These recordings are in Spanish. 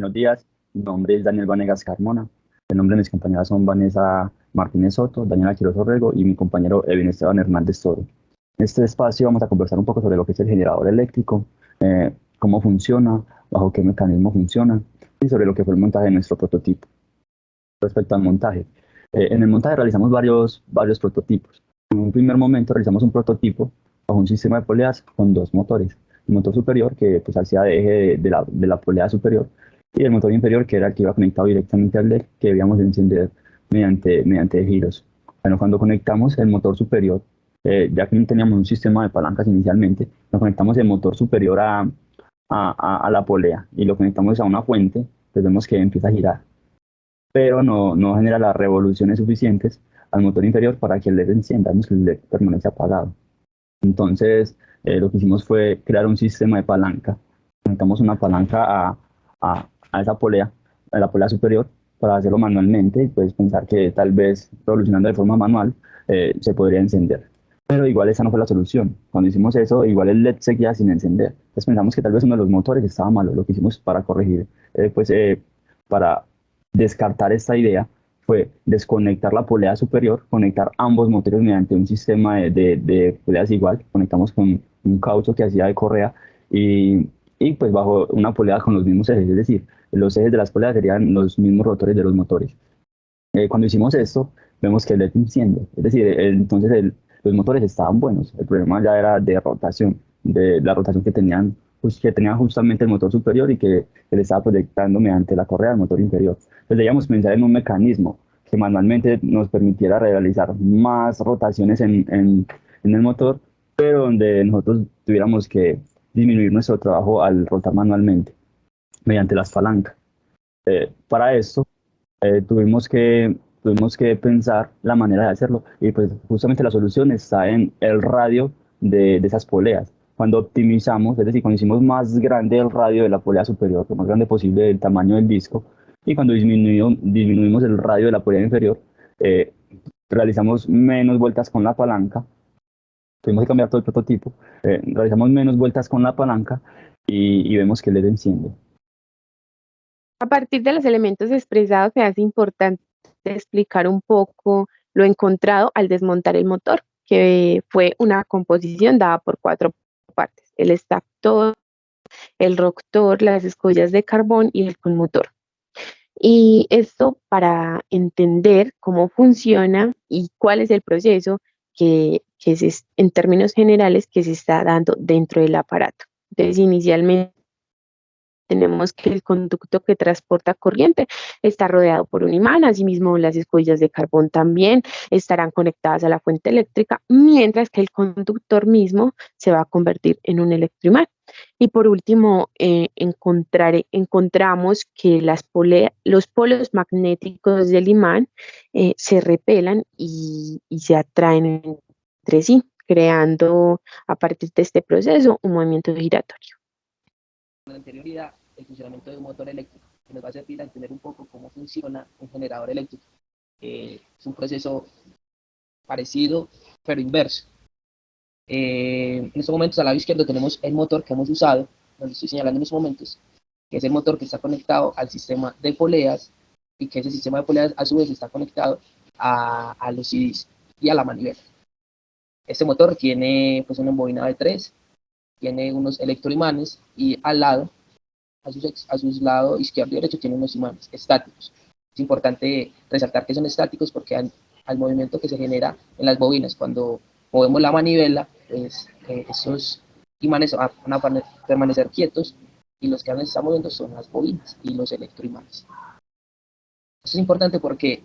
Buenos días, mi nombre es Daniel Vanegas Carmona. El nombre de mis compañeras son Vanessa Martínez Soto, Daniela Quiroz Orrego y mi compañero Evin Esteban Hernández Toro. En este espacio vamos a conversar un poco sobre lo que es el generador eléctrico, cómo funciona, bajo qué mecanismo funciona y sobre lo que fue el montaje de nuestro prototipo. Respecto al montaje, en el montaje realizamos varios prototipos. En un primer momento realizamos un prototipo bajo un sistema de poleas con dos motores. El motor superior que pues hacía de eje de la polea superior y el motor inferior que era el que iba conectado directamente al LED que debíamos encender mediante giros. Bueno, cuando conectamos el motor superior, ya que no teníamos un sistema de palancas inicialmente, nos conectamos el motor superior a la polea y lo conectamos a una fuente, pues vemos que empieza a girar, pero no genera las revoluciones suficientes al motor inferior para que el LED encienda, vemos que el LED permanece apagado. Entonces, lo que hicimos fue crear un sistema de palanca. Conectamos una palanca a esa polea, a la polea superior, para hacerlo manualmente y pues pensar que tal vez revolucionando de forma manual se podría encender. Pero igual esa no fue la solución. Cuando hicimos eso, igual el LED seguía sin encender. Entonces pensamos que tal vez uno de los motores estaba malo. Lo que hicimos para corregir, para descartar esta idea, fue desconectar la polea superior, conectar ambos motores mediante un sistema de poleas igual. Conectamos con un caucho que hacía de correa y pues bajo una polea con los mismos ejes, es decir, los ejes de las poleas serían los mismos rotores de los motores. Cuando hicimos esto, vemos que el LED enciende, es decir, los motores estaban buenos, el problema ya era de rotación, de la rotación que tenían, pues, que tenía justamente el motor superior y que le estaba proyectando mediante la correa al motor inferior. Entonces debíamos pensar en un mecanismo que manualmente nos permitiera realizar más rotaciones en el motor, pero donde nosotros tuviéramos que disminuir nuestro trabajo al rotar manualmente mediante las palancas. Para esto, tuvimos que pensar la manera de hacerlo y pues justamente la solución está en el radio de esas poleas. Cuando optimizamos, es decir, cuando hicimos más grande el radio de la polea superior, lo más grande posible del tamaño del disco, y cuando disminuimos el radio de la polea inferior, eh, realizamos menos vueltas con la palanca, tuvimos que cambiar todo el prototipo, realizamos menos vueltas con la palanca y vemos que el LED enciende. A partir de los elementos expresados, se hace importante explicar un poco lo encontrado al desmontar el motor, que fue una composición dada por cuatro partes: el extractor, el rotor, las escollas de carbón y el conmotor. Y esto para entender cómo funciona y cuál es el proceso en términos generales, que se está dando dentro del aparato. Entonces, inicialmente tenemos que el conducto que transporta corriente está rodeado por un imán. Asimismo, las escollas de carbón también estarán conectadas a la fuente eléctrica, mientras que el conductor mismo se va a convertir en un electroimán. Y por último, encontramos que los polos magnéticos del imán se repelan y se atraen entre sí, creando a partir de este proceso un movimiento giratorio. Con anterioridad el funcionamiento de un motor eléctrico, que nos va a servir a entender un poco cómo funciona un generador eléctrico. Es un proceso parecido, pero inverso. En estos momentos al lado izquierdo tenemos el motor que hemos usado, donde estoy señalando en estos momentos, que es el motor que está conectado al sistema de poleas y que ese sistema de poleas a su vez está conectado a los CDs y a la manivela. Este motor tiene pues una embobinada de 3, tiene unos electroimanes y al lado, a sus lados izquierdo y derecho, tiene unos imanes estáticos. Es importante resaltar que son estáticos porque al movimiento que se genera en las bobinas, cuando movemos la manivela, pues esos imanes van a permanecer quietos y los que se están moviendo son las bobinas y los electroimanes. Esto es importante porque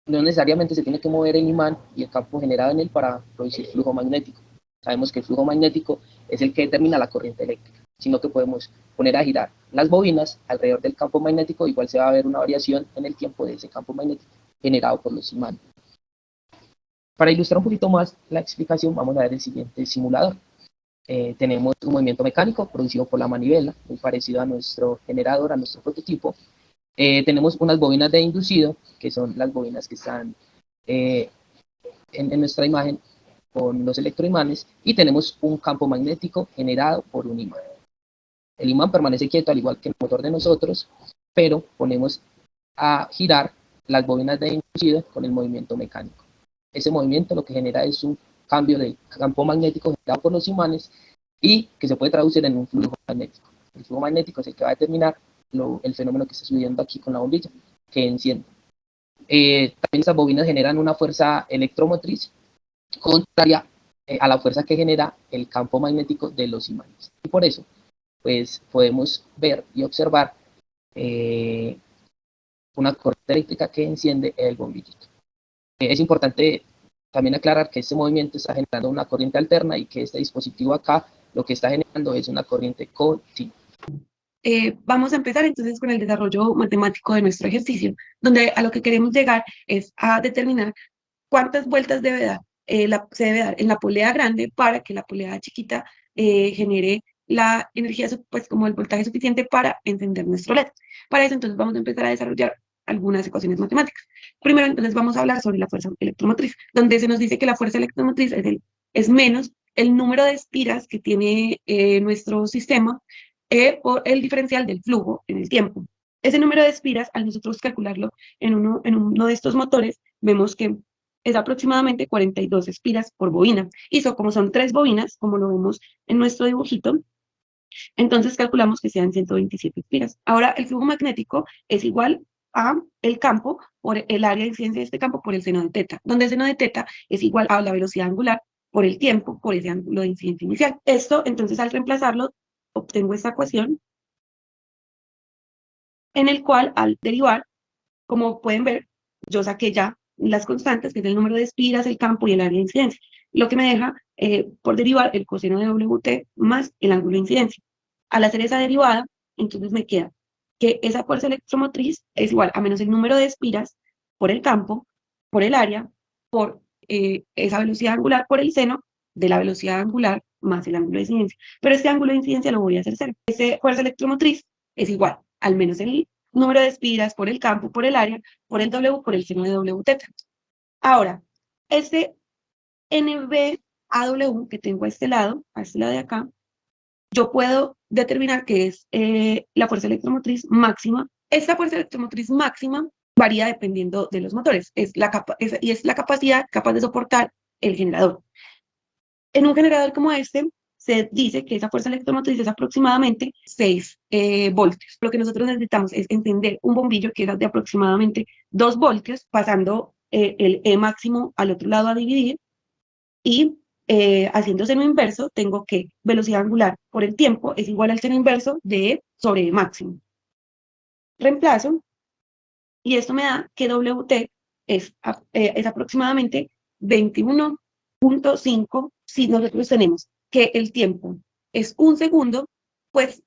no necesariamente se tiene que mover el imán y el campo generado en él para producir flujo magnético. Sabemos que el flujo magnético es el que determina la corriente eléctrica, sino que podemos poner a girar las bobinas alrededor del campo magnético, igual se va a ver una variación en el tiempo de ese campo magnético generado por los imanes. Para ilustrar un poquito más la explicación, vamos a ver el siguiente simulador. Tenemos un movimiento mecánico producido por la manivela, muy parecido a nuestro generador, a nuestro prototipo. Tenemos unas bobinas de inducido, que son las bobinas que están en nuestra imagen con los electroimanes, y tenemos un campo magnético generado por un imán. El imán permanece quieto al igual que el motor de nosotros, pero ponemos a girar las bobinas de inducido con el movimiento mecánico. Ese movimiento lo que genera es un cambio de campo magnético generado por los imanes y que se puede traducir en un flujo magnético. El flujo magnético es el que va a determinar el fenómeno que está sucediendo aquí con la bombilla, que enciende. También estas bobinas generan una fuerza electromotriz contraria a la fuerza que genera el campo magnético de los imanes. Y por eso, pues podemos ver y observar una corriente eléctrica que enciende el bombillito. Es importante también aclarar que este movimiento está generando una corriente alterna y que este dispositivo acá lo que está generando es una corriente continua. Vamos a empezar entonces con el desarrollo matemático de nuestro ejercicio, donde a lo que queremos llegar es a determinar cuántas vueltas se debe dar en la polea grande para que la polea chiquita genere la energía, pues como el voltaje suficiente para encender nuestro LED. Para eso entonces vamos a empezar a desarrollar algunas ecuaciones matemáticas. Primero entonces vamos a hablar sobre la fuerza electromotriz, donde se nos dice que la fuerza electromotriz es menos el número de espiras que tiene nuestro sistema por el diferencial del flujo en el tiempo. Ese número de espiras, al nosotros calcularlo en uno de estos motores, vemos que es aproximadamente 42 espiras por bobina. Y como son 3 bobinas, como lo vemos en nuestro dibujito, entonces calculamos que sean 127 espiras. Ahora, el flujo magnético es igual a el campo por el área de incidencia de este campo por el seno de teta, donde el seno de teta es igual a la velocidad angular por el tiempo, por ese ángulo de incidencia inicial. Esto, entonces, al reemplazarlo, obtengo esta ecuación, en el cual, al derivar, como pueden ver, yo saqué ya las constantes, que es el número de espiras, el campo y el área de incidencia, lo que me deja por derivar el coseno de WT más el ángulo de incidencia. Al hacer esa derivada, entonces me queda que esa fuerza electromotriz es igual a menos el número de espiras por el campo, por el área, por esa velocidad angular, por el seno de la velocidad angular más el ángulo de incidencia. Pero este ángulo de incidencia lo voy a hacer cero. Esa fuerza electromotriz es igual al menos el número de espiras por el campo, por el área, por el W, por el seno de W teta. Ahora, este NBAW que tengo a este lado de acá, yo puedo determinar que es la fuerza electromotriz máxima. Esta fuerza electromotriz máxima varía dependiendo de los motores, y es la capacidad capaz de soportar el generador. En un generador como este, se dice que esa fuerza electromotriz es aproximadamente 6 voltios. Lo que nosotros necesitamos es entender un bombillo que es de aproximadamente 2 voltios, pasando el E máximo al otro lado a dividir, y haciendo seno inverso, tengo que velocidad angular por el tiempo es igual al seno inverso de E sobre E máximo. Reemplazo, y esto me da que WT es aproximadamente 21.5. Si nosotros tenemos que el tiempo es 1 segundo, pues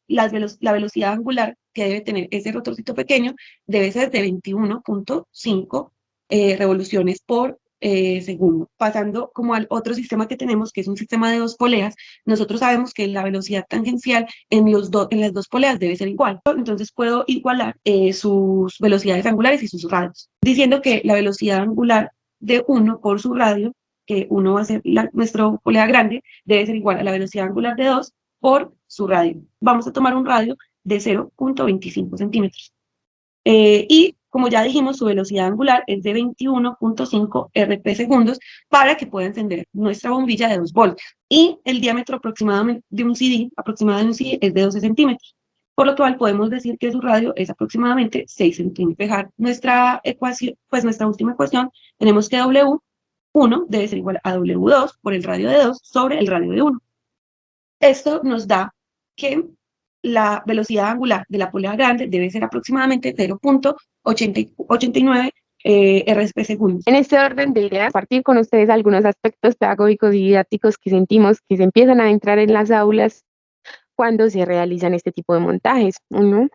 la velocidad angular que debe tener ese rotorcito pequeño debe ser de 21.5 revoluciones por segundo. Pasando como al otro sistema que tenemos, que es un sistema de 2 poleas, nosotros sabemos que la velocidad tangencial en las 2 poleas debe ser igual. Entonces puedo igualar sus velocidades angulares y sus radios, diciendo que la velocidad angular de 1 por su radio, que 1 va a ser nuestra polea grande, debe ser igual a la velocidad angular de 2 por su radio. Vamos a tomar un radio de 0.25 centímetros. Y como ya dijimos, su velocidad angular es de 21.5 Rp segundos para que pueda encender nuestra bombilla de 2 voltios. Y el diámetro aproximadamente de un CD es de 12 centímetros. Por lo cual podemos decir que su radio es aproximadamente 6 centímetros. Dejar nuestra ecuación, pues nuestra última ecuación, tenemos que W1 debe ser igual a W2 por el radio de 2 sobre el radio de 1. Esto nos da que la velocidad angular de la polea grande debe ser aproximadamente 0.89 Rsp segundos. En este orden de ideas, compartir con ustedes algunos aspectos pedagógicos y didácticos que sentimos que se empiezan a entrar en las aulas cuando se realizan este tipo de montajes, ¿no?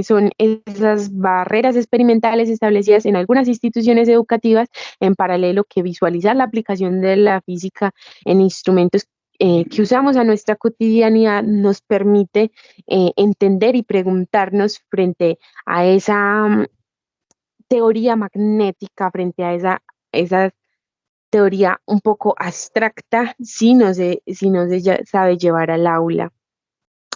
Son esas barreras experimentales establecidas en algunas instituciones educativas, en paralelo que visualizar la aplicación de la física en instrumentos que usamos a nuestra cotidianidad nos permite entender y preguntarnos frente a esa teoría magnética, frente a esa teoría un poco abstracta, si no se sabe llevar al aula.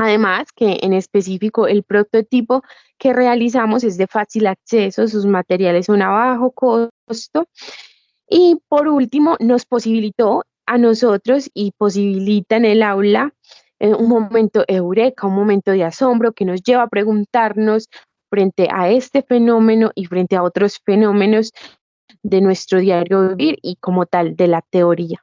Además, que en específico el prototipo que realizamos es de fácil acceso, sus materiales son a bajo costo y por último nos posibilitó a nosotros y posibilita en el aula un momento eureka, un momento de asombro que nos lleva a preguntarnos frente a este fenómeno y frente a otros fenómenos de nuestro diario vivir y como tal de la teoría.